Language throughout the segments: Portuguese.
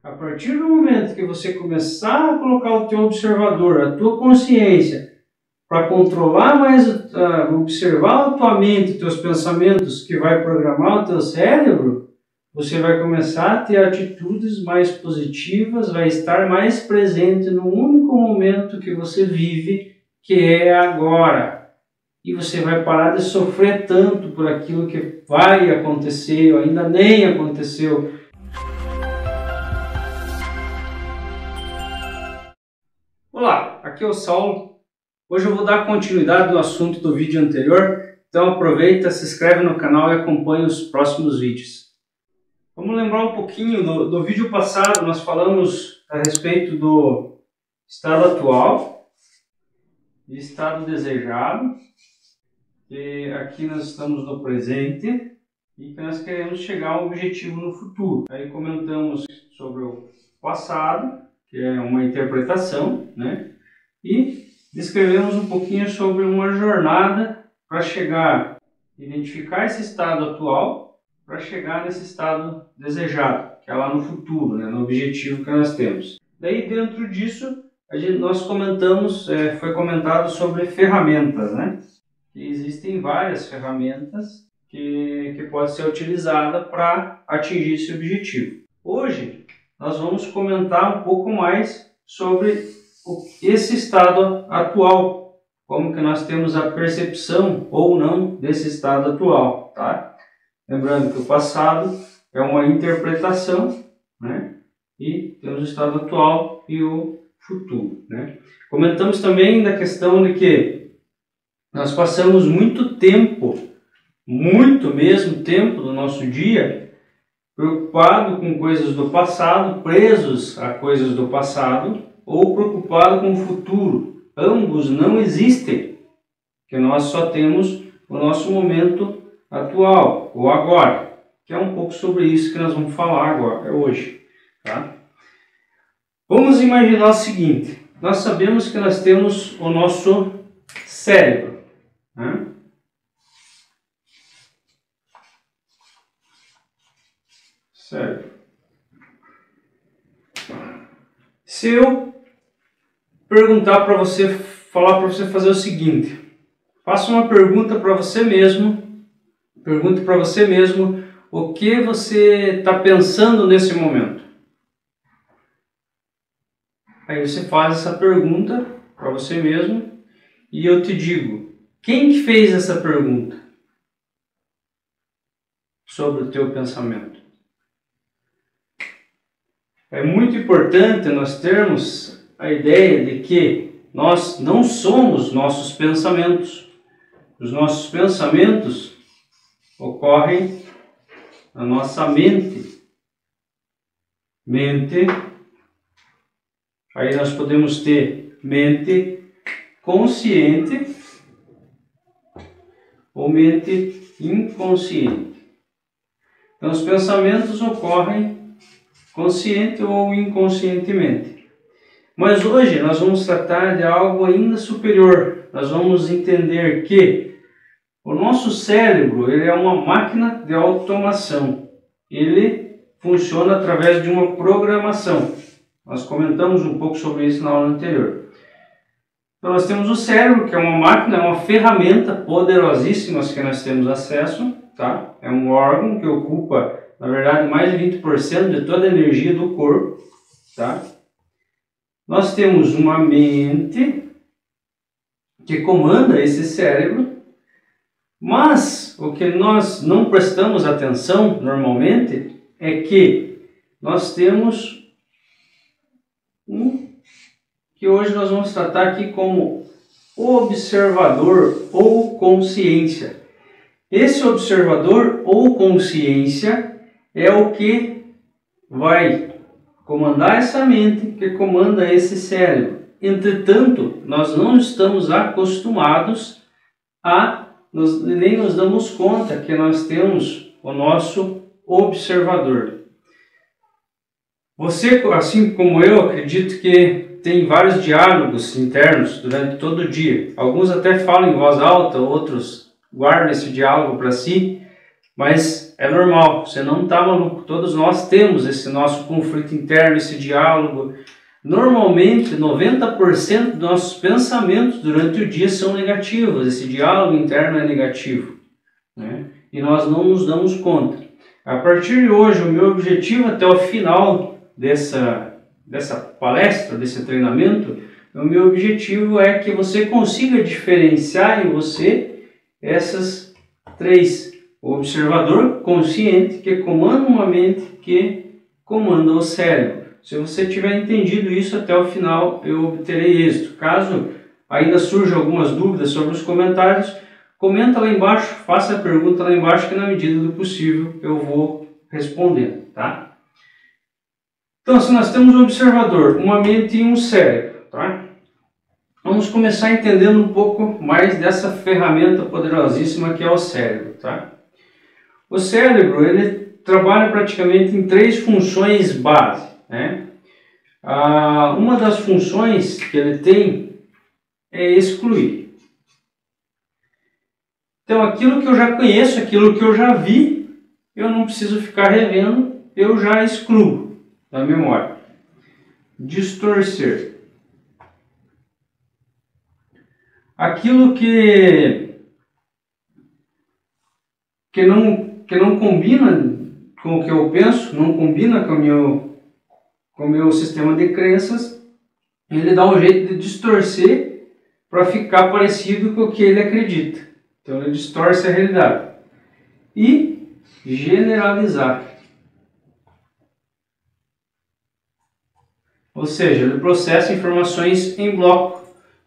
A partir do momento que você começar a colocar o teu observador, a tua consciência, para controlar mais, observar a tua mente, teus pensamentos, que vai programar o teu cérebro, você vai começar a ter atitudes mais positivas, vai estar mais presente no único momento que você vive, que é agora. E você vai parar de sofrer tanto por aquilo que vai acontecer ou ainda nem aconteceu. Olá, aqui é o Saulo. Hoje eu vou dar continuidade no assunto do vídeo anterior, então aproveita, se inscreve no canal e acompanha os próximos vídeos. Vamos lembrar um pouquinho do vídeo passado, nós falamos a respeito do estado atual, de estado desejado, e aqui nós estamos no presente e que nós queremos chegar a um objetivo no futuro. Aí comentamos sobre o passado, que é uma interpretação, né? E descrevemos um pouquinho sobre uma jornada para chegar, identificar esse estado atual, para chegar nesse estado desejado, que é lá no futuro, né? No objetivo que nós temos. Daí dentro disso, nós comentamos, foi comentado sobre ferramentas, né? E existem várias ferramentas que podem ser utilizadas para atingir esse objetivo. Hoje, nós vamos comentar um pouco mais sobre esse estado atual, como que nós temos a percepção ou não desse estado atual, tá? Lembrando que o passado é uma interpretação, né? E temos o estado atual e o futuro, né? Comentamos também da questão de que nós passamos muito tempo, muito mesmo tempo do nosso dia, preocupado com coisas do passado, presos a coisas do passado, ou preocupado com o futuro. Ambos não existem, que nós só temos o nosso momento atual, ou agora, que é um pouco sobre isso que nós vamos falar agora, hoje. Tá? Vamos imaginar o seguinte, nós sabemos que nós temos o nosso cérebro, né? Cérebro. Se eu perguntar para você, falar para você fazer o seguinte, faça uma pergunta para você mesmo, pergunte para você mesmo o que você está pensando nesse momento. Aí você faz essa pergunta para você mesmo e eu te digo, quem que fez essa pergunta sobre o teu pensamento? É muito importante nós termos a ideia de que nós não somos nossos pensamentos. Os nossos pensamentos ocorrem na nossa mente. Mente, aí nós podemos ter mente consciente ou mente inconsciente. Então os pensamentos ocorrem consciente ou inconscientemente. Mas hoje nós vamos tratar de algo ainda superior. Nós vamos entender que o nosso cérebro ele é uma máquina de automação. Ele funciona através de uma programação. Nós comentamos um pouco sobre isso na aula anterior. Então nós temos o cérebro, que é uma máquina, é uma ferramenta poderosíssima que nós temos acesso. Tá? É um órgão que ocupa, na verdade, mais de 20% de toda a energia do corpo. Tá? Nós temos uma mente que comanda esse cérebro, mas o que nós não prestamos atenção normalmente é que nós temos que hoje nós vamos tratar aqui como observador ou consciência. Esse observador ou consciência é o que vai comandar essa mente, que comanda esse cérebro. Entretanto, nós não estamos acostumados nem nos damos conta que nós temos o nosso observador. Você, assim como eu, acredito que tem vários diálogos internos durante todo o dia. Alguns até falam em voz alta, outros guardam esse diálogo para si. Mas é normal, você não está maluco. Todos nós temos esse nosso conflito interno, esse diálogo. Normalmente, 90% dos nossos pensamentos durante o dia são negativos. Esse diálogo interno é negativo, né? E nós não nos damos conta. A partir de hoje, o meu objetivo até o final dessa palestra, desse treinamento, o meu objetivo é que você consiga diferenciar em você essas três. O observador consciente que comanda uma mente que comanda o cérebro. Se você tiver entendido isso até o final, eu obterei êxito. Caso ainda surjam algumas dúvidas sobre os comentários, comenta lá embaixo, faça a pergunta lá embaixo que na medida do possível eu vou respondendo, tá? Então, se nós temos um observador, uma mente e um cérebro, tá? Vamos começar entendendo um pouco mais dessa ferramenta poderosíssima que é o cérebro, tá? O cérebro, ele trabalha praticamente em três funções base, né? Uma das funções que ele tem é excluir. Então, aquilo que eu já conheço, aquilo que eu já vi, eu não preciso ficar revendo, eu já excluo da memória. Distorcer. Aquilo que não combina com o que eu penso, não combina com o meu sistema de crenças, ele dá um jeito de distorcer para ficar parecido com o que ele acredita. Então ele distorce a realidade. E generalizar. Ou seja, ele processa informações em bloco.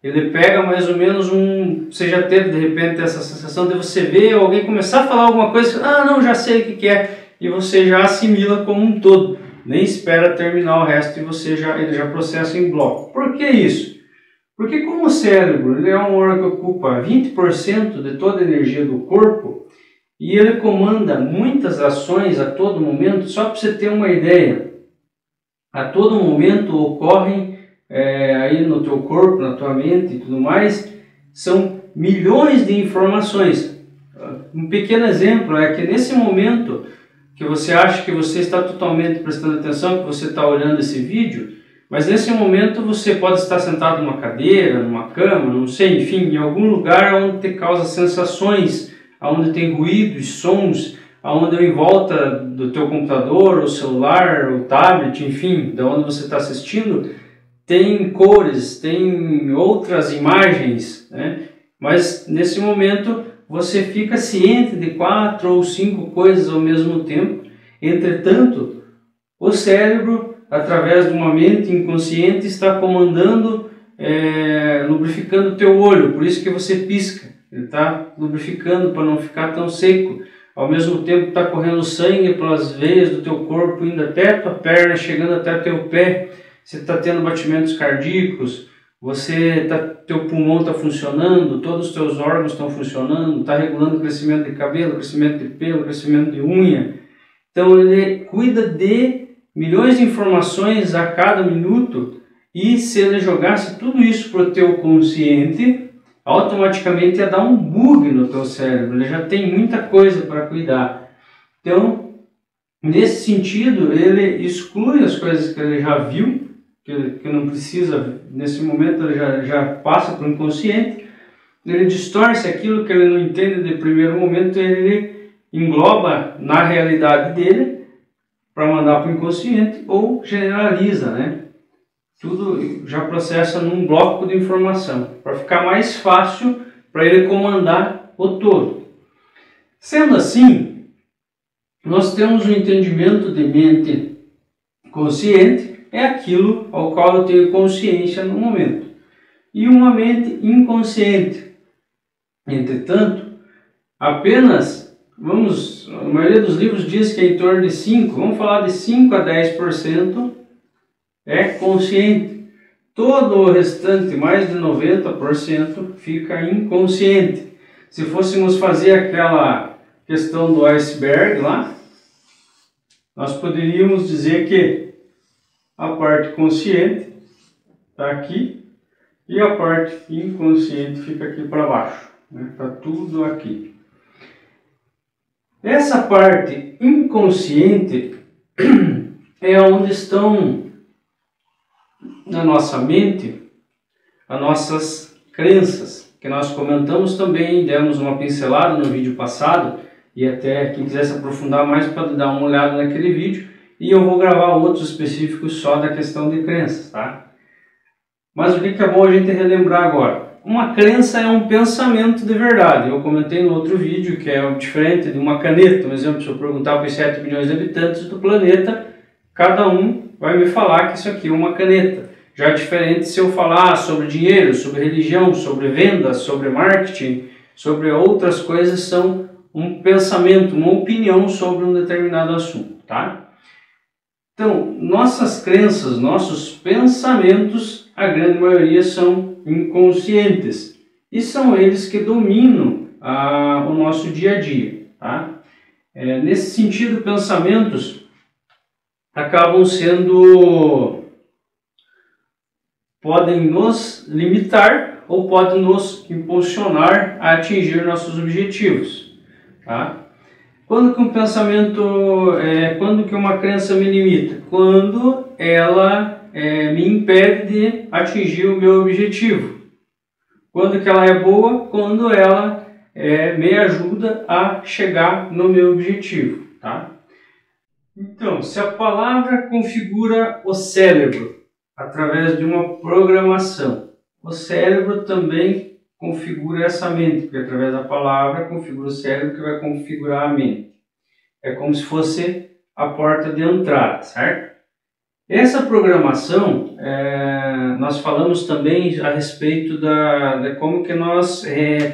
Ele pega mais ou menos você já teve de repente essa sensação de você ver alguém começar a falar alguma coisa, não, já sei o que é, e você já assimila como um todo, nem espera terminar o resto e ele já processa em bloco. Por que isso? Porque como o cérebro ele é um órgão que ocupa 20% de toda a energia do corpo, e ele comanda muitas ações a todo momento, só para você ter uma ideia, a todo momento ocorrem aí no teu corpo, na tua mente e tudo mais, são milhões de informações. Um pequeno exemplo é que nesse momento que você acha que você está totalmente prestando atenção, que você está olhando esse vídeo, mas nesse momento você pode estar sentado numa cadeira, numa cama, não sei, enfim, em algum lugar onde te causa sensações, onde tem ruídos, sons, onde em volta do teu computador, o celular, o tablet, enfim, de onde você está assistindo, tem cores, tem outras imagens, né? Mas nesse momento você fica ciente de 4 ou 5 coisas ao mesmo tempo. Entretanto, o cérebro, através de uma mente inconsciente, está comandando, lubrificando o teu olho, por isso que você pisca. Ele está lubrificando para não ficar tão seco. Ao mesmo tempo está correndo sangue pelas veias do teu corpo, indo até a tua perna, chegando até o teu pé. Você está tendo batimentos cardíacos, teu pulmão está funcionando, todos os teus órgãos estão funcionando, está regulando o crescimento de cabelo, crescimento de pelo, crescimento de unha. Então ele cuida de milhões de informações a cada minuto, e se ele jogasse tudo isso para o teu consciente, automaticamente ia dar um bug no teu cérebro, ele já tem muita coisa para cuidar. Então, nesse sentido, ele exclui as coisas que ele já viu, que não precisa, nesse momento ele já passa para o inconsciente, ele distorce aquilo que ele não entende de primeiro momento, ele engloba na realidade dele para mandar para o inconsciente, ou generaliza, né? Tudo já processa num bloco de informação, para ficar mais fácil para ele comandar o todo. Sendo assim, nós temos um entendimento de mente consciente, é aquilo ao qual eu tenho consciência no momento, e uma mente inconsciente. Entretanto, apenas, a maioria dos livros diz que é em torno de 5, vamos falar de 5 a 10% é consciente. Todo o restante, mais de 90%, fica inconsciente. Se fôssemos fazer aquela questão do iceberg lá, nós poderíamos dizer que a parte consciente está aqui e a parte inconsciente fica aqui para baixo, né? Está tudo aqui. Essa parte inconsciente é onde estão na nossa mente as nossas crenças, que nós comentamos também, demos uma pincelada no vídeo passado, e até quem quiser se aprofundar mais pode dar uma olhada naquele vídeo, e eu vou gravar outros específicos só da questão de crenças, tá? Mas o que é bom a gente relembrar agora? Uma crença é um pensamento de verdade. Eu comentei no outro vídeo que é diferente de uma caneta. Um exemplo, se eu perguntar para os 7 bilhões de habitantes do planeta, cada um vai me falar que isso aqui é uma caneta. Já é diferente se eu falar sobre dinheiro, sobre religião, sobre vendas, sobre marketing, sobre outras coisas, são um pensamento, uma opinião sobre um determinado assunto, tá? Então, nossas crenças, nossos pensamentos, a grande maioria são inconscientes e são eles que dominam o nosso dia a dia, tá? Nesse sentido, pensamentos acabam podem nos limitar ou podem nos impulsionar a atingir nossos objetivos, tá? Quando que um pensamento, quando que uma crença me limita? Quando ela me impede de atingir o meu objetivo. Quando que ela é boa? Quando ela me ajuda a chegar no meu objetivo, tá? Então, se a palavra configura o cérebro através de uma programação, o cérebro também configura essa mente, porque através da palavra configura o cérebro que vai configurar a mente. É como se fosse a porta de entrada, certo? Essa programação, nós falamos também a respeito de como que nós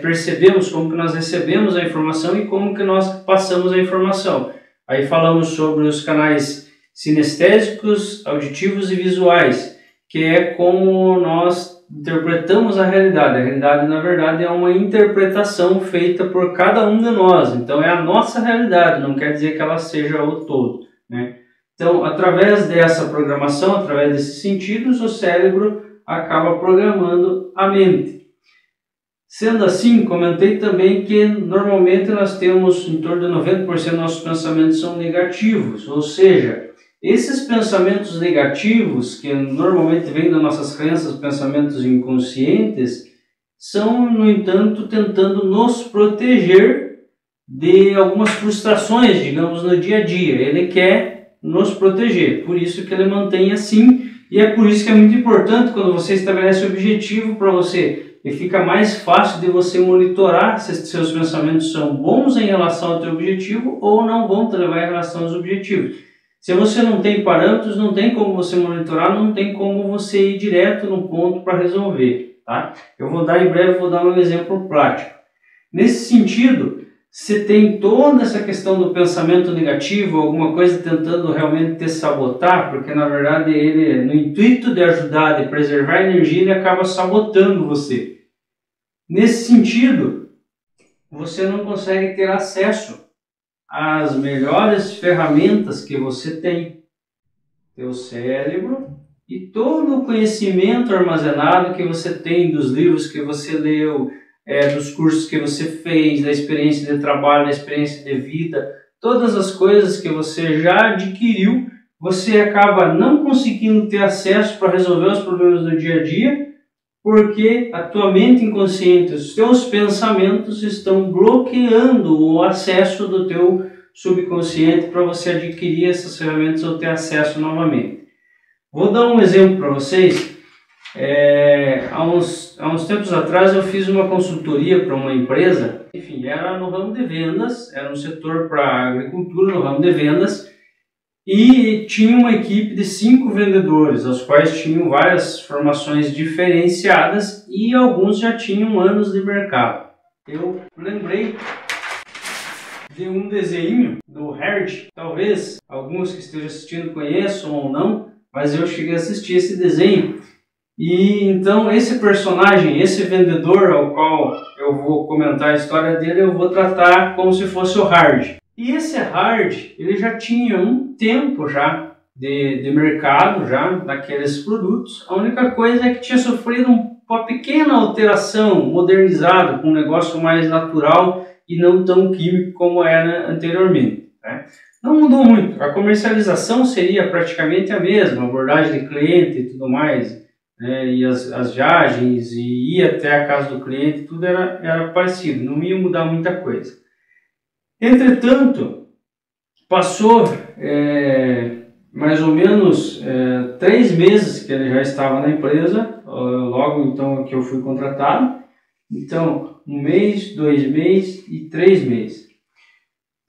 percebemos, como que nós recebemos a informação e como que nós passamos a informação. Aí falamos sobre os canais sinestésicos, auditivos e visuais, que é como nós interpretamos a realidade. A realidade, na verdade, é uma interpretação feita por cada um de nós. Então, é a nossa realidade, não quer dizer que ela seja o todo, né? Então, através dessa programação, através desses sentidos, o cérebro acaba programando a mente. Sendo assim, comentei também que normalmente nós temos em torno de 90% dos nossos pensamentos são negativos, ou seja, esses pensamentos negativos, que normalmente vêm das nossas crenças, pensamentos inconscientes, são, no entanto, tentando nos proteger de algumas frustrações, digamos, no dia a dia. Ele quer nos proteger, por isso que ele mantém assim, e é por isso que é muito importante quando você estabelece o objetivo para você, e fica mais fácil de você monitorar se seus pensamentos são bons em relação ao teu objetivo ou não vão te levar em relação aos objetivos. Se você não tem parâmetros, não tem como você monitorar, não tem como você ir direto no ponto para resolver, tá? Eu vou dar em breve, vou dar um exemplo prático. Nesse sentido, se tem toda essa questão do pensamento negativo, alguma coisa tentando realmente te sabotar, porque na verdade ele, no intuito de ajudar, de preservar a energia, ele acaba sabotando você. Nesse sentido, você não consegue ter acesso as melhores ferramentas que você tem, teu cérebro e todo o conhecimento armazenado que você tem dos livros que você leu, dos cursos que você fez, da experiência de trabalho, da experiência de vida, todas as coisas que você já adquiriu, você acaba não conseguindo ter acesso para resolver os problemas do dia a dia, porque a tua mente inconsciente, os teus pensamentos estão bloqueando o acesso do teu subconsciente para você adquirir essas ferramentas ou ter acesso novamente. Vou dar um exemplo para vocês. Há uns tempos atrás eu fiz uma consultoria para uma empresa, enfim, era no ramo de vendas, era um setor para agricultura, no ramo de vendas, e tinha uma equipe de 5 vendedores, os quais tinham várias formações diferenciadas e alguns já tinham anos de mercado. Eu lembrei de um desenho do Herd, talvez alguns que estejam assistindo conheçam ou não, mas eu cheguei a assistir esse desenho. E então esse personagem, esse vendedor ao qual eu vou comentar a história dele, eu vou tratar como se fosse o Hard. E esse Hard, ele já tinha um tempo já de mercado já daqueles produtos. A única coisa é que tinha sofrido uma pequena alteração, modernizado, com um negócio mais natural e não tão químico como era anteriormente, né? Não mudou muito, a comercialização seria praticamente a mesma, abordagem de cliente e tudo mais, né? E as viagens e ir até a casa do cliente, tudo era parecido, não ia mudar muita coisa. Entretanto, passou mais ou menos 3 meses que ele já estava na empresa, logo então que eu fui contratado. Então, 1 mês, 2 meses e 3 meses.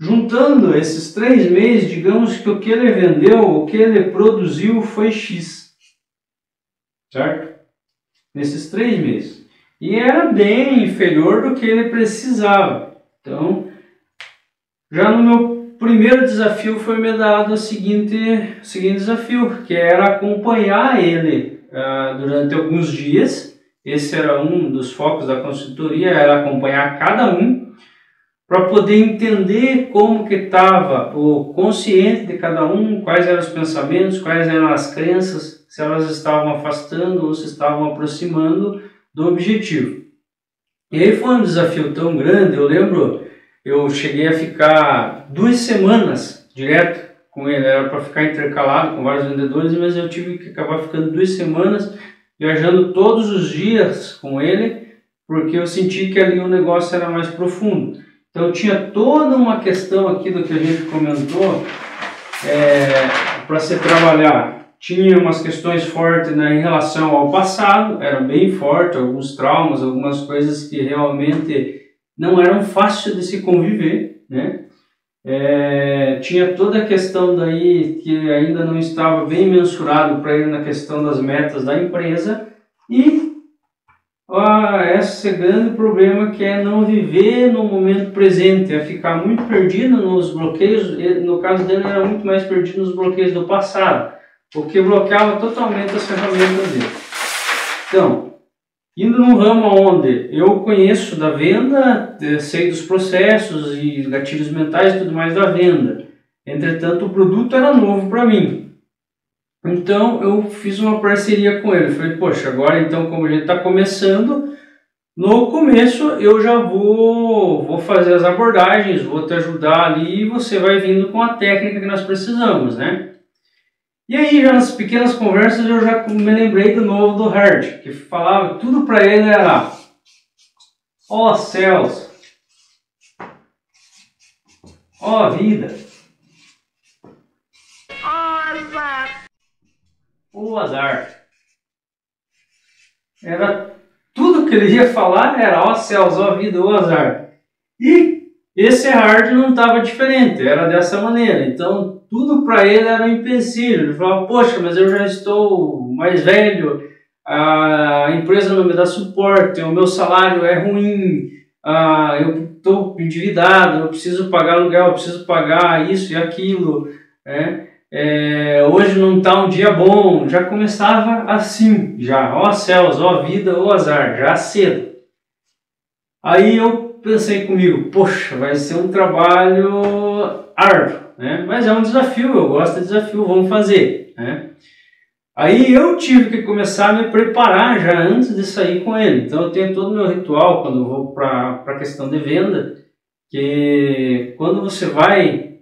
Juntando esses 3 meses, digamos que o que ele vendeu, o que ele produziu foi X, certo? Nesses 3 meses. E era bem inferior do que ele precisava. Então, já no meu primeiro desafio foi me dado o seguinte desafio, que era acompanhar ele durante alguns dias. Esse era um dos focos da consultoria, era acompanhar cada um, para poder entender como que estava o consciente de cada um, quais eram os pensamentos, quais eram as crenças, se elas estavam afastando ou se estavam aproximando do objetivo. E aí foi um desafio tão grande, eu lembro, eu cheguei a ficar 2 semanas direto com ele, era para ficar intercalado com vários vendedores, mas eu tive que acabar ficando 2 semanas viajando todos os dias com ele, porque eu senti que ali o negócio era mais profundo. Então tinha toda uma questão aqui do que a gente comentou para se trabalhar. Tinha umas questões fortes, né, em relação ao passado, era bem forte, alguns traumas, algumas coisas que realmente não eram fáceis de se conviver, né? Tinha toda a questão daí que ainda não estava bem mensurado para ele na questão das metas da empresa e esse grande problema que é não viver no momento presente, é ficar muito perdido nos bloqueios. No caso dele era muito mais perdido nos bloqueios do passado, o que bloqueava totalmente as ferramentas dele. Então, indo num ramo onde eu conheço da venda, sei dos processos e gatilhos mentais e tudo mais da venda. Entretanto, o produto era novo para mim. Então, eu fiz uma parceria com ele. Falei, poxa, agora então como a gente está começando, no começo eu já vou fazer as abordagens, vou te ajudar ali e você vai vindo com a técnica que nós precisamos, né? E aí, já nas pequenas conversas, eu já me lembrei de novo do Hard, que falava, tudo para ele era: ó céus, ó vida, o azar. Era tudo que ele ia falar, era ó céus, ó vida, o azar. E esse Hard não estava diferente, era dessa maneira. Então, tudo para ele era um empecilho. Ele falava, poxa, mas eu já estou mais velho, a empresa não me dá suporte, o meu salário é ruim, eu estou endividado, eu preciso pagar aluguel, eu preciso pagar isso e aquilo, né? Hoje não está um dia bom. Já começava assim, já, ó céus, ó vida, ó azar, já cedo. Aí eu pensei comigo, poxa, vai ser um trabalho árduo, né? Mas é um desafio, eu gosto de desafio, vamos fazer, né? Aí eu tive que começar a me preparar já antes de sair com ele. Então eu tenho todo o meu ritual quando eu vou para a questão de venda, que quando você vai,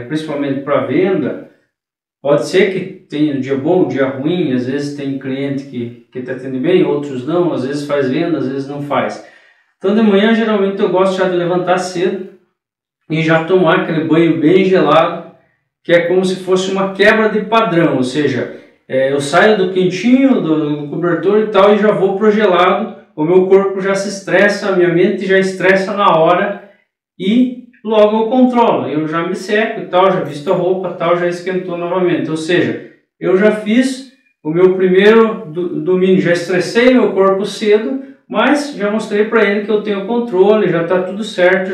principalmente para venda, pode ser que tenha um dia bom, um dia ruim, às vezes tem cliente que te atende bem, outros não, às vezes faz venda, às vezes não faz. Então de manhã geralmente eu gosto já de levantar cedo e já tomar aquele banho bem gelado, que é como se fosse uma quebra de padrão, ou seja, eu saio do quentinho, do cobertor e tal, e já vou pro gelado, o meu corpo já se estressa, a minha mente já estressa na hora e logo eu controlo, eu já me seco e tal, já visto a roupa tal, já esquentou novamente, ou seja, eu já fiz o meu primeiro domínio, já estressei meu corpo cedo, mas já mostrei para ele que eu tenho controle, já está tudo certo,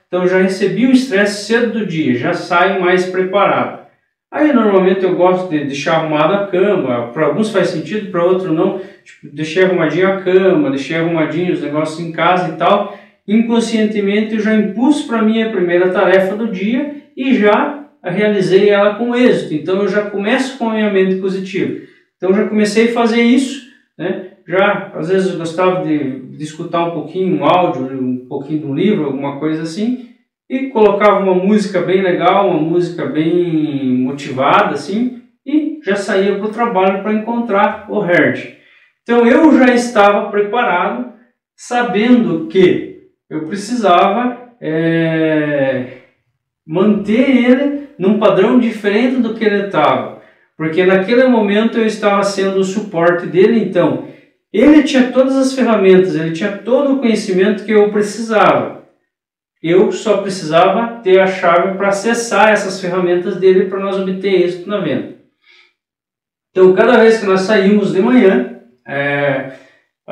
então já recebi o estresse cedo do dia, já saio mais preparado. Aí normalmente eu gosto de deixar arrumada a cama, para alguns faz sentido, para outros não, tipo, deixei arrumadinho a cama, deixei arrumadinho os negócios em casa e tal. Inconscientemente eu já impus para mim a primeira tarefa do dia e já realizei ela com êxito. Então eu já começo com a minha mente positiva. Então eu já comecei a fazer isso, né? já às vezes eu gostava de escutar um pouquinho um áudio, um pouquinho de um livro, alguma coisa assim, e colocava uma música bem legal, uma música bem motivada assim, e já saía para o trabalho para encontrar o Herd. Então eu já estava preparado, sabendo que eu precisava manter ele num padrão diferente do que ele estava, porque naquele momento eu estava sendo o suporte dele. Então ele tinha todas as ferramentas, ele tinha todo o conhecimento que eu precisava. Eu só precisava ter a chave para acessar essas ferramentas dele para nós obter êxito na venda. Então, cada vez que nós saímos de manhã,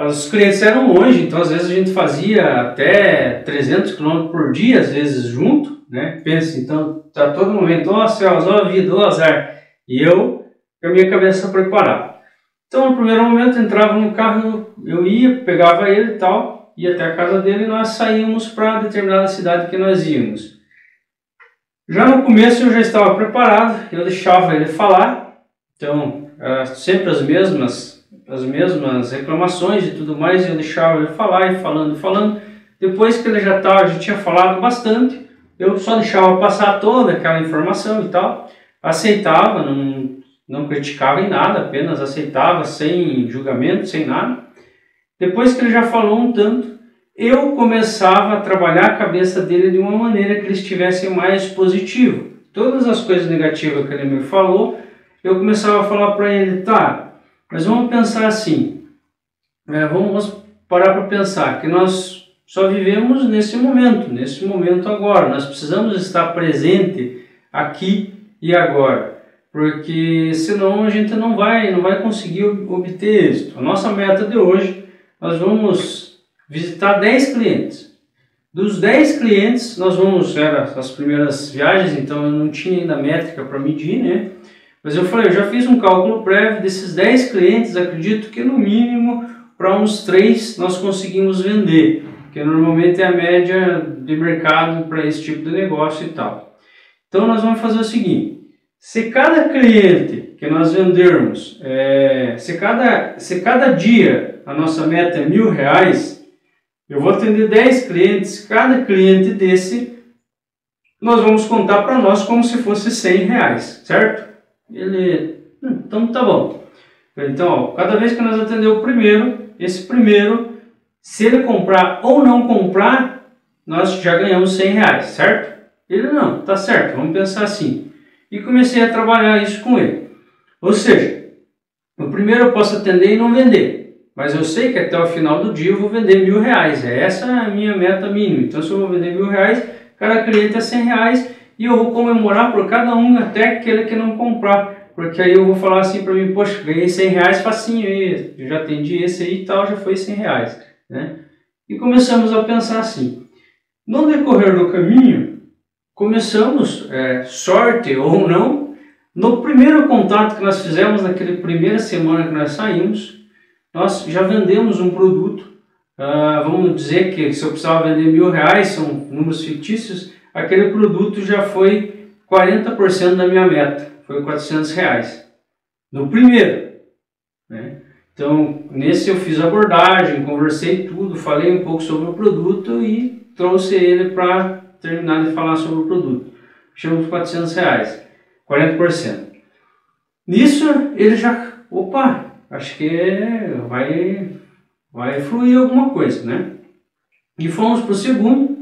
os clientes eram longe, então às vezes a gente fazia até 300 km por dia, às vezes junto, né? Pensa, então, tá todo momento, ó céus, ó vida, ó azar, e eu com a minha cabeça preparada. Então, no primeiro momento, entrava no carro, eu ia, pegava ele e tal, ia até a casa dele e nós saímos para determinada cidade que nós íamos. Já no começo eu já estava preparado, eu deixava ele falar, então sempre as mesmas reclamações e tudo mais, eu deixava ele falar e falando. Depois que ele já tinha falado bastante, eu só deixava passar toda aquela informação e tal, aceitava, não criticava em nada, apenas aceitava sem julgamento, sem nada. Depois que ele já falou um tanto, eu começava a trabalhar a cabeça dele de uma maneira que ele estivesse mais positivo. Todas as coisas negativas que ele me falou, eu começava a falar para ele, tá, mas vamos pensar assim, vamos parar para pensar que nós só vivemos nesse momento agora, nós precisamos estar presente aqui e agora, porque senão a gente não vai conseguir obter êxito. A nossa meta de hoje, nós vamos visitar 10 clientes. Dos 10 clientes, nós vamos, era as primeiras viagens, então eu não tinha ainda métrica para medir, né? Mas eu falei, eu já fiz um cálculo prévio desses 10 clientes, acredito que no mínimo para uns 3 nós conseguimos vender, que normalmente é a média de mercado para esse tipo de negócio e tal. Então nós vamos fazer o seguinte, se cada cliente que nós vendermos, se cada dia a nossa meta é R$1.000, eu vou atender 10 clientes, cada cliente desse nós vamos contar para nós como se fosse R$100, certo? Ele, então tá bom. Então, ó, cada vez que nós atender o primeiro, esse primeiro, se ele comprar ou não comprar, nós já ganhamos R$100, certo? Ele não, tá certo, vamos pensar assim. E comecei a trabalhar isso com ele. Ou seja, no primeiro eu posso atender e não vender, mas eu sei que até o final do dia eu vou vender R$1.000. Essa é a minha meta mínima. Então, se eu vou vender R$1.000, cada cliente é R$100 e eu vou comemorar por cada um até aquele que não comprar. Porque aí eu vou falar assim para mim, poxa, ganhei R$100 facinho, eu já atendi esse aí e tal, já foi R$100, né? E começamos a pensar assim. No decorrer do caminho, começamos, sorte ou não, no primeiro contato que nós fizemos, naquela primeira semana que nós saímos, nós já vendemos um produto. Vamos dizer que se eu precisava vender R$1.000, são números fictícios, aquele produto já foi 40% da minha meta, foi R$400. No primeiro, né? Então, nesse eu fiz a abordagem, conversei tudo, falei um pouco sobre o produto e trouxe ele para terminar de falar sobre o produto. Chegou de R$400, 40%. Nisso, ele já, opa, acho que vai fluir alguma coisa, né? E fomos para o segundo.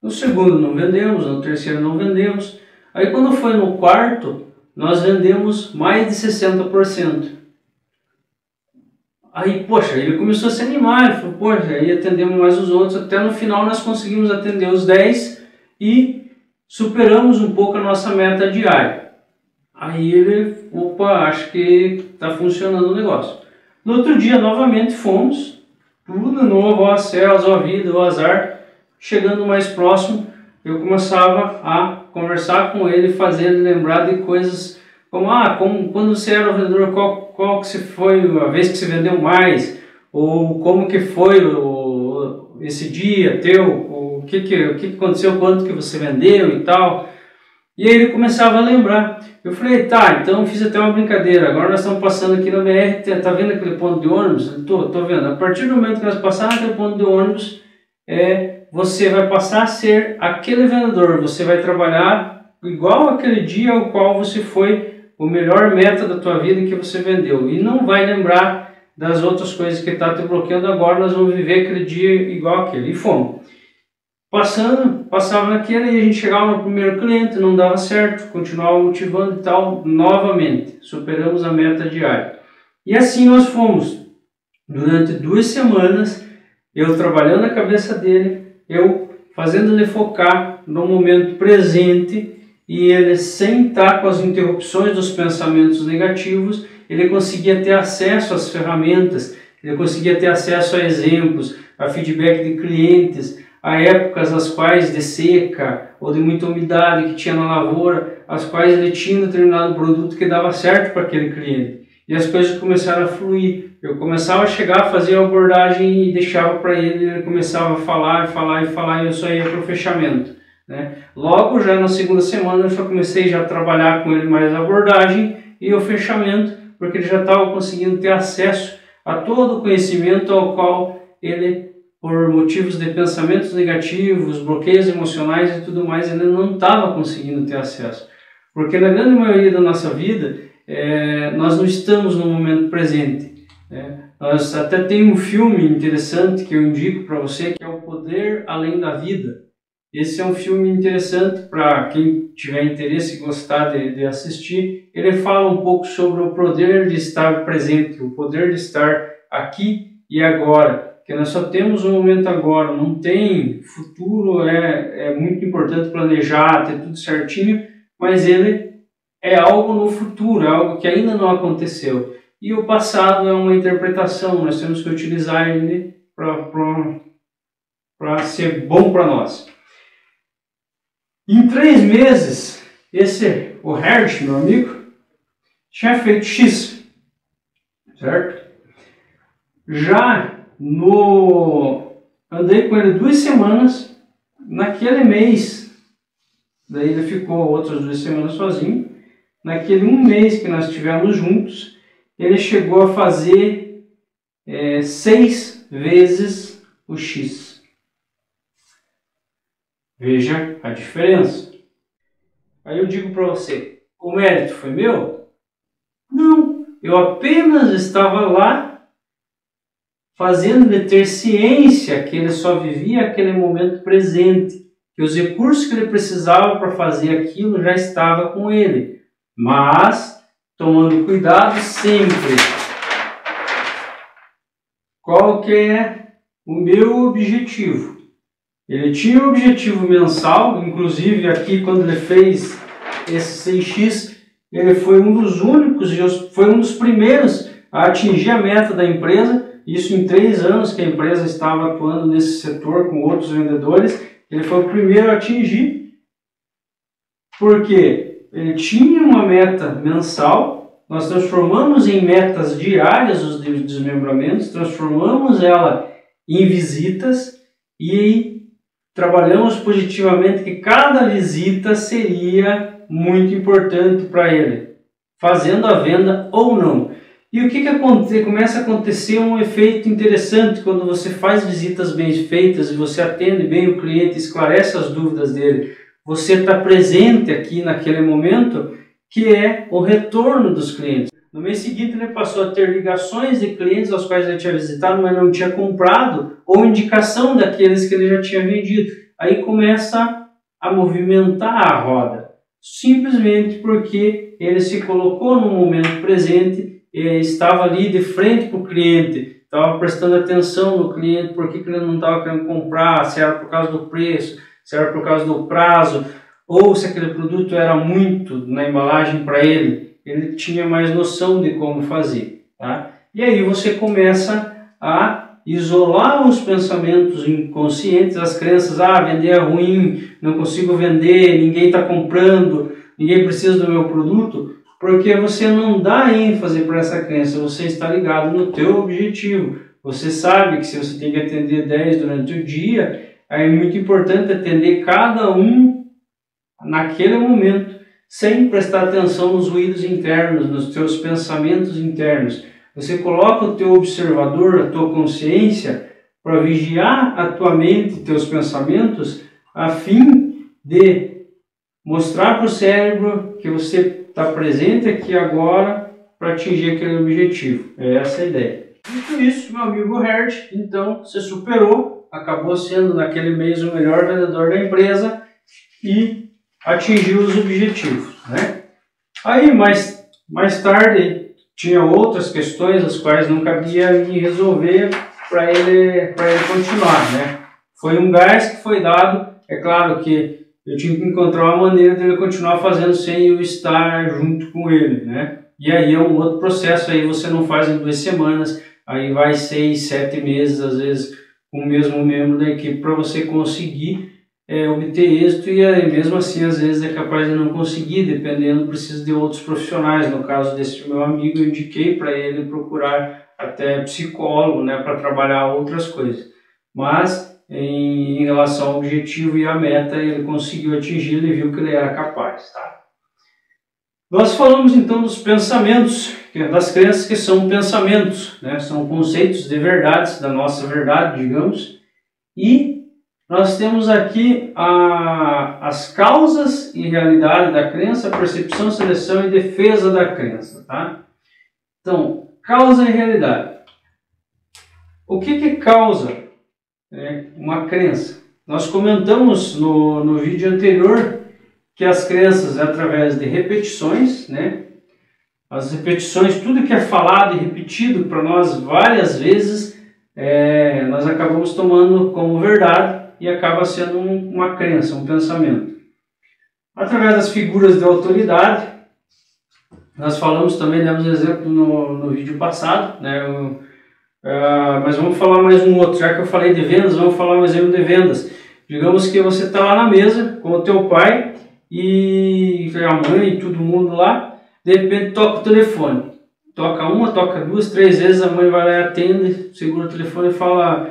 No segundo não vendemos, no terceiro não vendemos. Aí quando foi no quarto, nós vendemos mais de 60%. Aí, poxa, ele começou a se animar, ele falou, poxa, aí atendemos mais os outros, até no final nós conseguimos atender os 10 e superamos um pouco a nossa meta diária. Aí ele, opa, acho que está funcionando o negócio. No outro dia, novamente, fomos, tudo novo, ó céus, ó vida, ó azar. Chegando mais próximo, eu começava a conversar com ele, fazer ele lembrar de coisas como quando você era o vendedor, qual que foi a vez que você vendeu mais, ou como que foi esse dia teu, o que aconteceu, quanto que você vendeu e tal. E aí ele começava a lembrar. Eu falei, tá, então fiz até uma brincadeira. Agora nós estamos passando aqui na BR, tá vendo aquele ponto de ônibus? Tô vendo. A partir do momento que nós passarmos naquele ponto de ônibus, você vai passar a ser aquele vendedor. Você vai trabalhar igual aquele dia ao qual você foi o melhor meta da tua vida que você vendeu. E não vai lembrar das outras coisas que está te bloqueando agora. Nós vamos viver aquele dia igual aquele. E fomos. Passava naquele e a gente chegava no primeiro cliente, não dava certo, continuava motivando e tal, novamente, superamos a meta diária. E assim nós fomos, durante 2 semanas, eu trabalhando a cabeça dele, eu fazendo ele focar no momento presente e ele sem estar com as interrupções dos pensamentos negativos, ele conseguia ter acesso às ferramentas, ele conseguia ter acesso a exemplos, a feedback de clientes, a épocas as quais de seca ou de muita umidade que tinha na lavoura, as quais ele tinha um determinado produto que dava certo para aquele cliente. E as coisas começaram a fluir. Eu começava a chegar a fazer a abordagem e deixava para ele, ele começava a falar e eu só ia para o fechamento, né? Logo, já na segunda semana, eu já comecei a trabalhar com ele mais a abordagem e o fechamento, porque ele já estava conseguindo ter acesso a todo o conhecimento ao qual ele, por motivos de pensamentos negativos, bloqueios emocionais e tudo mais, ele não estava conseguindo ter acesso. Porque na grande maioria da nossa vida, nós não estamos no momento presente. Nós até tem um filme interessante que eu indico para você, que é O Poder Além da Vida. Esse é um filme interessante para quem tiver interesse e gostar de assistir. Ele fala um pouco sobre o poder de estar presente, o poder de estar aqui e agora. Porque nós só temos um momento agora, não tem futuro, é muito importante planejar, ter tudo certinho, mas ele é algo no futuro, é algo que ainda não aconteceu. E o passado é uma interpretação, nós temos que utilizar ele para ser bom para nós. Em 3 meses, o Hersh, meu amigo, tinha feito X, certo? Andei com ele 2 semanas, naquele mês, daí ele ficou outras 2 semanas sozinho, naquele 1 mês que nós estivemos juntos, ele chegou a fazer 6 vezes o X. Veja a diferença. Aí eu digo para você, o mérito foi meu? Não, eu apenas estava lá fazendo ele ter ciência que ele só vivia aquele momento presente, que os recursos que ele precisava para fazer aquilo já estavam com ele, mas tomando cuidado sempre. Qual que é o meu objetivo? Ele tinha um objetivo mensal, inclusive aqui quando ele fez esse 6x, ele foi um dos únicos e foi um dos primeiros a atingir a meta da empresa. Isso em 3 anos que a empresa estava atuando nesse setor com outros vendedores. Ele foi o primeiro a atingir, porque ele tinha uma meta mensal, nós transformamos em metas diárias os desmembramentos, transformamos ela em visitas e trabalhamos positivamente que cada visita seria muito importante para ele, fazendo a venda ou não. E o que acontece? Começa a acontecer um efeito interessante quando você faz visitas bem feitas e você atende bem o cliente, esclarece as dúvidas dele. Você está presente aqui naquele momento, que é o retorno dos clientes. No mês seguinte ele passou a ter ligações de clientes aos quais ele tinha visitado, mas não tinha comprado, ou indicação daqueles que ele já tinha vendido. Aí começa a movimentar a roda, simplesmente porque ele se colocou no momento presente, estava ali de frente para o cliente, estava prestando atenção no cliente, por que ele não estava querendo comprar, se era por causa do preço, se era por causa do prazo, ou se aquele produto era muito na embalagem para ele, ele tinha mais noção de como fazer, tá? E aí você começa a isolar os pensamentos inconscientes, as crenças, vender é ruim, não consigo vender, ninguém está comprando, ninguém precisa do meu produto, porque você não dá ênfase para essa crença, você está ligado no teu objetivo. Você sabe que se você tem que atender 10 durante o dia, é muito importante atender cada um naquele momento, sem prestar atenção nos ruídos internos, nos teus pensamentos internos. Você coloca o teu observador, a tua consciência, para vigiar a tua mente, teus pensamentos, a fim de mostrar para o cérebro que você está presente aqui agora para atingir aquele objetivo. É essa a ideia. Dito isso, meu amigo Herd, então você superou, acabou sendo naquele mês o melhor vendedor da empresa e atingiu os objetivos, né? Aí, mais tarde, tinha outras questões as quais não cabia me resolver para ele continuar, né? Foi um gás que foi dado, é claro que eu tinha que encontrar uma maneira de ele continuar fazendo sem eu estar junto com ele, né? E aí é um outro processo, aí você não faz em 2 semanas, aí vai 6, 7 meses, às vezes, com o mesmo membro da equipe para você conseguir obter êxito, e aí, mesmo assim, às vezes é capaz de não conseguir, dependendo, precisa de outros profissionais. No caso desse meu amigo, eu indiquei para ele procurar até psicólogo, né, para trabalhar outras coisas. Mas, em relação ao objetivo e à meta, ele conseguiu atingir, ele viu que ele era capaz, tá? Nós falamos então dos pensamentos, das crenças que são pensamentos, né? São conceitos de verdades, da nossa verdade, digamos, e nós temos aqui as causas e realidade da crença, percepção, seleção e defesa da crença, tá? Então, causa e realidade. O que causa uma crença? Nós comentamos no vídeo anterior que as crenças é através de repetições, né? As repetições, tudo que é falado e repetido para nós várias vezes, nós acabamos tomando como verdade e acaba sendo uma crença, um pensamento. Através das figuras de autoridade, nós falamos também, demos exemplo no vídeo passado, né? Mas vamos falar mais um outro, já que eu falei de vendas, vamos falar um exemplo de vendas. Digamos que você está lá na mesa com o teu pai e a mãe e todo mundo lá, de repente toca o telefone. Toca uma, toca 2, 3 vezes, a mãe vai lá e atende, segura o telefone e fala: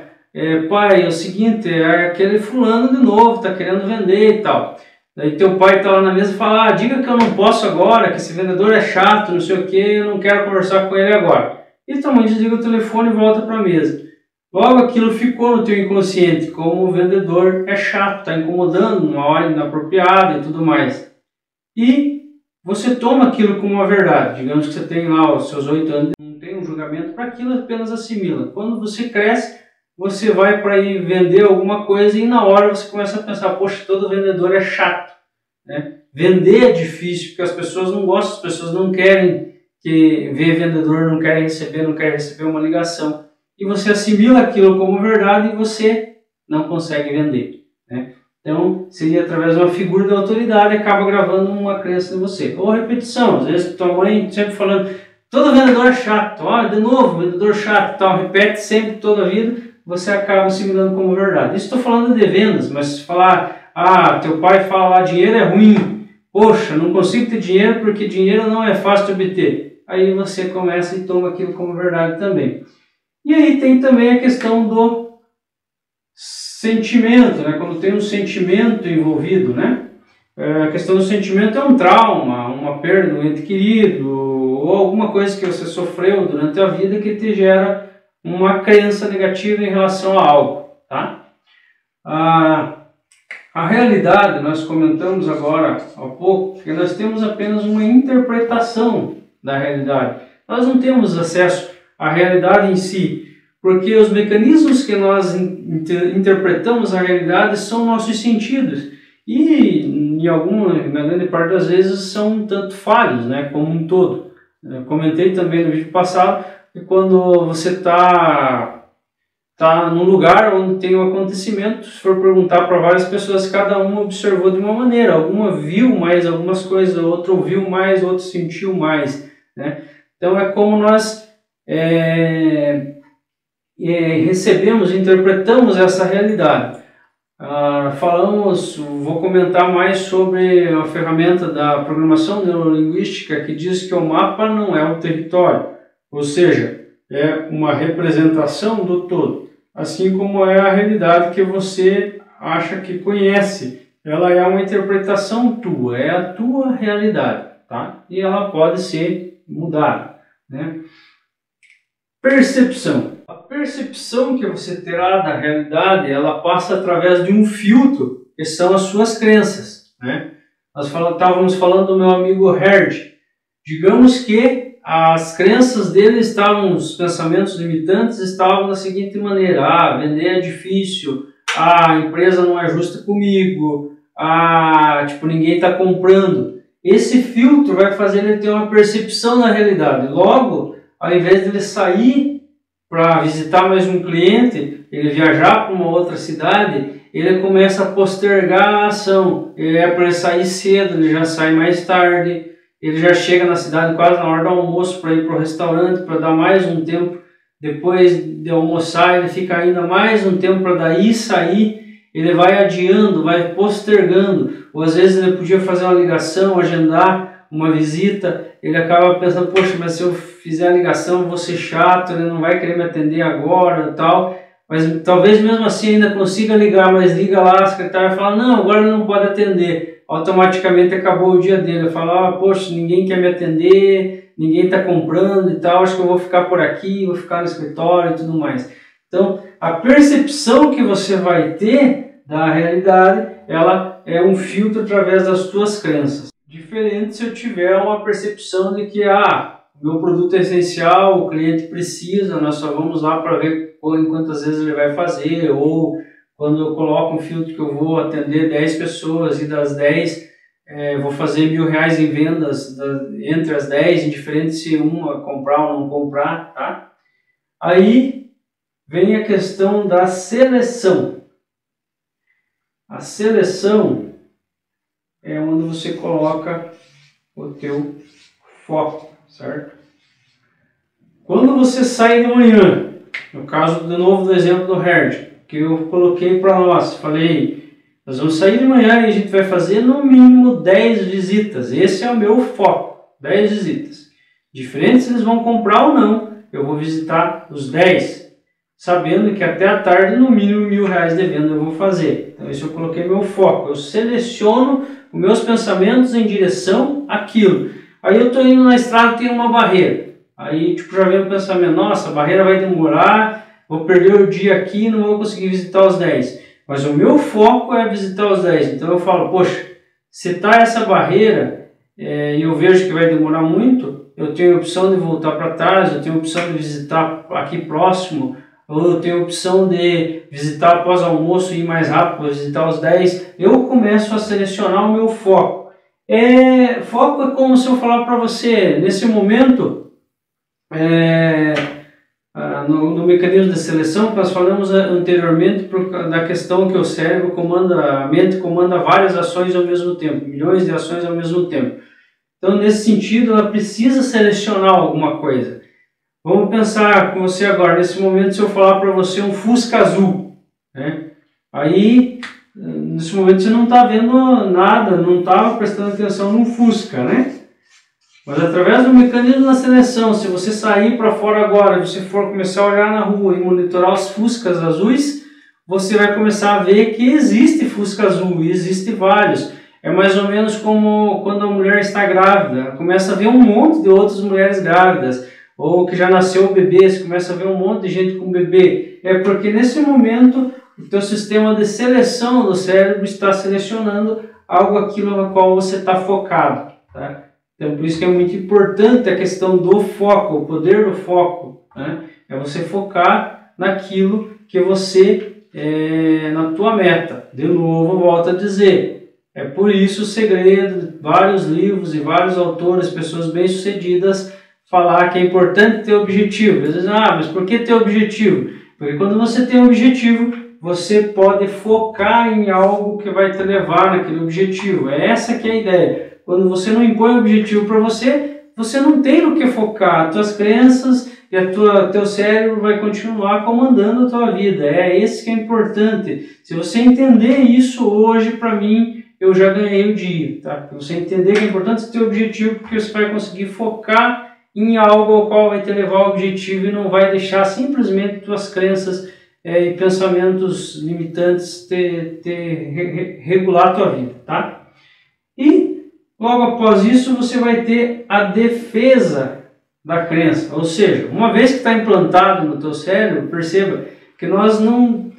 pai, é o seguinte, é aquele fulano de novo, tá querendo vender e tal. Daí teu pai tá lá na mesa e fala: diga que eu não posso agora, que esse vendedor é chato, não sei o que, eu não quero conversar com ele agora. E tua mãe desliga o telefone e volta para a mesa. Logo aquilo ficou no teu inconsciente, como o vendedor é chato, está incomodando, uma hora inapropriada e tudo mais. E você toma aquilo como uma verdade. Digamos que você tem lá os seus 8 anos, não tem um julgamento para aquilo, apenas assimila. Quando você cresce, você vai para ir vender alguma coisa e na hora você começa a pensar: poxa, todo vendedor é chato, né? Vender é difícil porque as pessoas não gostam, as pessoas não querem ver vendedor, não querem receber uma ligação. E você assimila aquilo como verdade e você não consegue vender, né? Então, seria através de uma figura de autoridade, acaba gravando uma crença em você. Ou repetição, às vezes tua mãe sempre falando: todo vendedor é chato, ó, de novo, vendedor chato, tal, repete sempre toda a vida, você acaba assimilando como verdade. Isso estou falando de vendas, mas se falar: teu pai fala lá, dinheiro é ruim, poxa, não consigo ter dinheiro porque dinheiro não é fácil de obter. Aí você começa e toma aquilo como verdade também. E aí tem também a questão do sentimento, né? Quando tem um sentimento envolvido, né? A questão do sentimento é um trauma, uma perda de um ente querido, ou alguma coisa que você sofreu durante a vida que te gera uma crença negativa em relação a algo, tá? A realidade, nós comentamos agora há pouco, que nós temos apenas uma interpretação da realidade. Nós não temos acesso à realidade em si, porque os mecanismos que nós interpretamos a realidade são nossos sentidos. E, na grande parte das vezes, são um tanto falhos, né, como um todo. Eu comentei também no vídeo passado que quando você está num lugar onde tem um acontecimento, se for perguntar para várias pessoas, cada uma observou de uma maneira. Alguma viu mais algumas coisas, outra ouviu mais, outra sentiu mais, né? Então é como nós recebemos, interpretamos essa realidade. Vou comentar mais sobre a ferramenta da programação neurolinguística que diz que o mapa não é o território, ou seja, é uma representação do todo, assim como é a realidade que você acha que conhece. ela é uma interpretação tua, é a tua realidade, tá? E ela pode ser mudada, né? Percepção. A percepção que você terá da realidade, ela passa através de um filtro, que são as suas crenças, né? Nós estávamos falando do meu amigo Herd. Digamos que as crenças dele estavam, os pensamentos limitantes estavam da seguinte maneira: ah, vender é difícil, a empresa não é justa comigo, tipo, ninguém está comprando. Esse filtro vai fazer ele ter uma percepção da realidade. Logo, ao invés de ele sair para visitar mais um cliente, ele viajar para uma outra cidade, ele começa a postergar a ação. Ele é para ele sair cedo, ele já sai mais tarde, ele já chega na cidade quase na hora do almoço para ir para o restaurante, para dar mais um tempo. Depois de almoçar, ele fica ainda mais um tempo para daí sair. Ele vai adiando, vai postergando. Ou às vezes ele podia fazer uma ligação, agendar uma visita. Ele acaba pensando, poxa, mas se eu fizer a ligação eu vou ser chato, ele não vai querer me atender agora e tal. Mas talvez mesmo assim ainda consiga ligar, mas liga lá, a secretária fala, não, agora ele não pode atender. Automaticamente acabou o dia dele. Fala, poxa, ninguém quer me atender, ninguém está comprando e tal, acho que eu vou ficar por aqui, vou ficar no escritório e tudo mais. Então, a percepção que você vai ter da realidade, ela é um filtro através das tuas crenças. Diferente se eu tiver uma percepção de que, o meu produto é essencial, o cliente precisa, nós só vamos lá para ver quantas vezes ele vai fazer, ou quando eu coloco um filtro que eu vou atender 10 pessoas e das 10 vou fazer R$1.000 em vendas entre as 10, indiferente se uma comprar ou não comprar, tá? Aí vem a questão da seleção. A seleção é onde você coloca o teu foco, certo? Quando você sai de manhã, no caso de novo do exemplo do Herd, que eu coloquei para nós, falei, nós vamos sair de manhã e a gente vai fazer no mínimo 10 visitas, esse é o meu foco, 10 visitas. Diferente se eles vão comprar ou não, eu vou visitar os 10, sabendo que até a tarde no mínimo R$1.000 de venda eu vou fazer. Então isso eu coloquei meu foco, eu seleciono os meus pensamentos em direção àquilo. Aí eu estou indo na estrada e tem uma barreira. Aí tipo, já vem o pensamento, nossa, a barreira vai demorar, vou perder o dia aqui e não vou conseguir visitar os 10. Mas o meu foco é visitar os 10. Então eu falo, poxa, se está essa barreira e eu vejo que vai demorar muito, eu tenho a opção de voltar para trás, eu tenho a opção de visitar aqui próximo, ou eu tenho a opção de visitar após o almoço e ir mais rápido, visitar os 10. Eu começo a selecionar o meu foco. Foco é como se eu falar para você, nesse momento, no mecanismo de seleção que nós falamos anteriormente, da questão que o cérebro a mente comanda várias ações ao mesmo tempo, milhões de ações ao mesmo tempo. Então, nesse sentido, ela precisa selecionar alguma coisa. Vamos pensar com você agora, nesse momento, se eu falar para você um Fusca azul, né? Aí, nesse momento, você não está vendo nada, não estava prestando atenção no Fusca, né? Mas através do mecanismo da seleção, se você sair para fora agora, se você for começar a olhar na rua e monitorar os Fuscas azuis, você vai começar a ver que existe Fusca azul, e existe vários. É mais ou menos como quando a mulher está grávida, ela começa a ver um monte de outras mulheres grávidas, ou que já nasceu o bebê, você começa a ver um monte de gente com bebê. É porque nesse momento o teu sistema de seleção do cérebro está selecionando aquilo no qual você está focado, tá? Então por isso que é muito importante a questão do foco, o poder do foco, né? É você focar naquilo que você, na tua meta. De novo, volto a dizer, é por isso o segredo de vários livros e vários autores, pessoas bem-sucedidas, falar que é importante ter objetivo. Às vezes, mas por que ter objetivo? Porque quando você tem objetivo, você pode focar em algo que vai te levar naquele objetivo. É essa que é a ideia. Quando você não impõe um objetivo para você, você não tem no que focar. As tuas crenças e teu cérebro vai continuar comandando a tua vida. É esse que é importante. Se você entender isso hoje, para mim, eu já ganhei o dia. Tá? Você entender que é importante ter objetivo, porque você vai conseguir focar em algo ao qual vai te levar ao objetivo e não vai deixar simplesmente tuas crenças e pensamentos limitantes regular a tua vida, tá? E logo após isso você vai ter a defesa da crença, ou seja, uma vez que está implantado no teu cérebro, perceba que nós não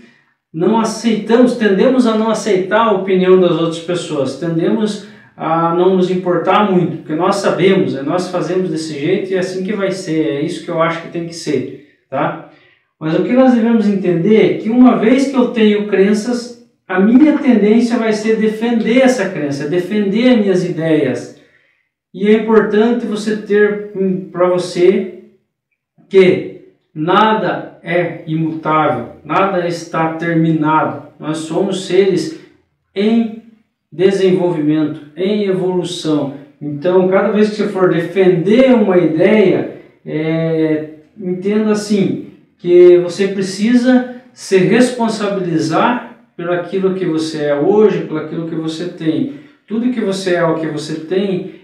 aceitamos, tendemos a não aceitar a opinião das outras pessoas, tendemos a não nos importar muito, porque nós sabemos, nós fazemos desse jeito e é assim que vai ser, é isso que eu acho que tem que ser, tá? Mas o que nós devemos entender é que uma vez que eu tenho crenças, a minha tendência vai ser defender essa crença, defender minhas ideias. E é importante você ter para você que nada é imutável, nada está terminado. Nós somos seres em desenvolvimento, em evolução. Então, cada vez que você for defender uma ideia, entenda assim, que você precisa se responsabilizar pelo aquilo que você é hoje, pelo aquilo que você tem. Tudo que você é, o que você tem,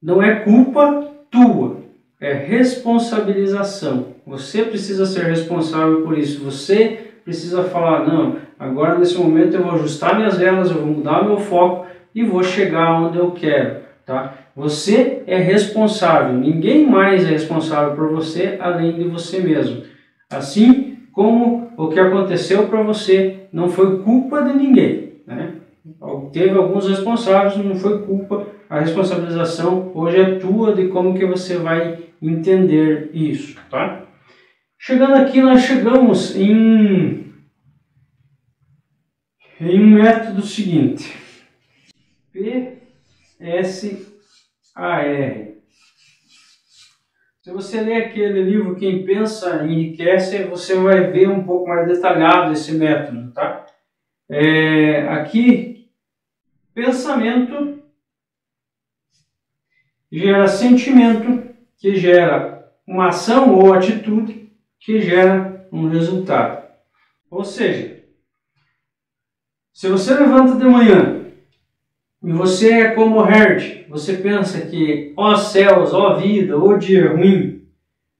não é culpa tua, é responsabilização. Você precisa ser responsável por isso. Você precisa falar, não, agora nesse momento eu vou ajustar minhas velas, eu vou mudar meu foco e vou chegar onde eu quero, tá? Você é responsável, ninguém mais é responsável por você além de você mesmo. Assim como o que aconteceu para você não foi culpa de ninguém, né? Teve alguns responsáveis, não foi culpa, a responsabilização hoje é tua de como que você vai entender isso, tá? Chegando aqui, nós chegamos em um método seguinte, PSAR. Se você ler aquele livro Quem Pensa Enriquece, você vai ver um pouco mais detalhado esse método, tá? Aqui, pensamento gera sentimento, que gera uma ação ou atitude, que gera um resultado. Ou seja, se você levanta de manhã e você é como Herd, você pensa que, ó céus, ó vida, ó dia ruim,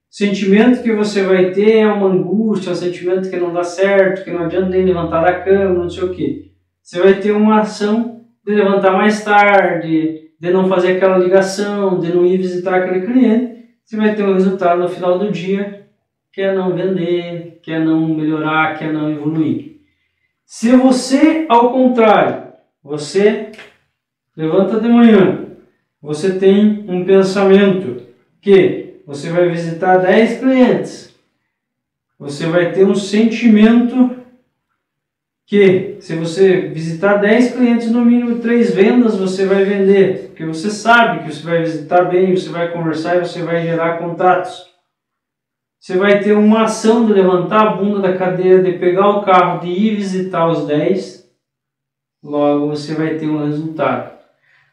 sentimento que você vai ter é uma angústia, um sentimento que não dá certo, que não adianta nem levantar da cama, não sei o que. Você vai ter uma ação de levantar mais tarde, de não fazer aquela ligação, de não ir visitar aquele cliente. Você vai ter um resultado no final do dia, que é não vender, que é não melhorar, que é não evoluir. Se você, ao contrário, você levanta de manhã, você tem um pensamento que você vai visitar 10 clientes, você vai ter um sentimento que se você visitar 10 clientes, no mínimo 3 vendas você vai vender, porque você sabe que você vai visitar bem, você vai conversar e você vai gerar contatos. Você vai ter uma ação de levantar a bunda da cadeira, de pegar o carro, de ir visitar os 10, logo você vai ter um resultado.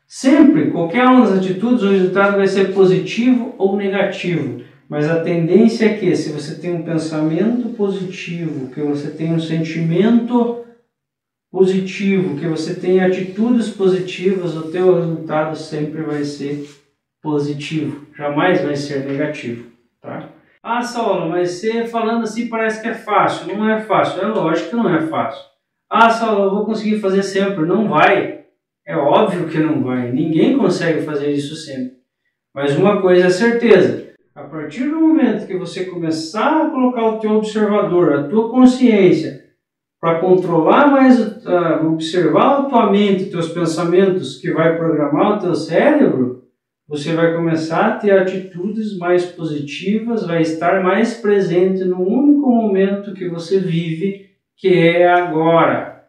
Sempre, qualquer uma das atitudes, o resultado vai ser positivo ou negativo. Mas a tendência é que, se você tem um pensamento positivo, que você tem um sentimento positivo, que você tem atitudes positivas, o teu resultado sempre vai ser positivo. Jamais vai ser negativo, tá? Ah, Saulo, mas você falando assim parece que é fácil. Não é fácil. É lógico que não é fácil. Ah, Saulo, eu vou conseguir fazer sempre. Não vai. É óbvio que não vai. Ninguém consegue fazer isso sempre. Mas uma coisa é certeza. A partir do momento que você começar a colocar o teu observador, a tua consciência, para controlar mais, observar a tua mente, os teus pensamentos, que vai programar o teu cérebro, você vai começar a ter atitudes mais positivas, vai estar mais presente no único momento que você vive, que é agora.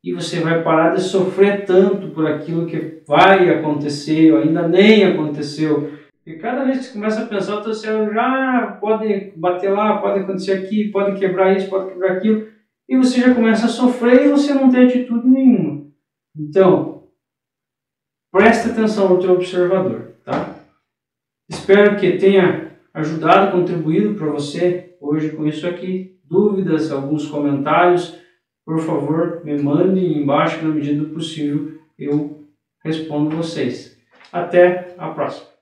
E você vai parar de sofrer tanto por aquilo que vai acontecer ou ainda nem aconteceu. E cada vez que você começa a pensar, o teu cérebro já pode bater lá, pode acontecer aqui, pode quebrar isso, pode quebrar aquilo. E você já começa a sofrer e você não tem atitude nenhuma. Então, preste atenção no teu observador, tá? Espero que tenha ajudado, contribuído para você hoje com isso aqui. Dúvidas, alguns comentários, por favor, me mandem embaixo, na medida do possível, eu respondo vocês. Até a próxima.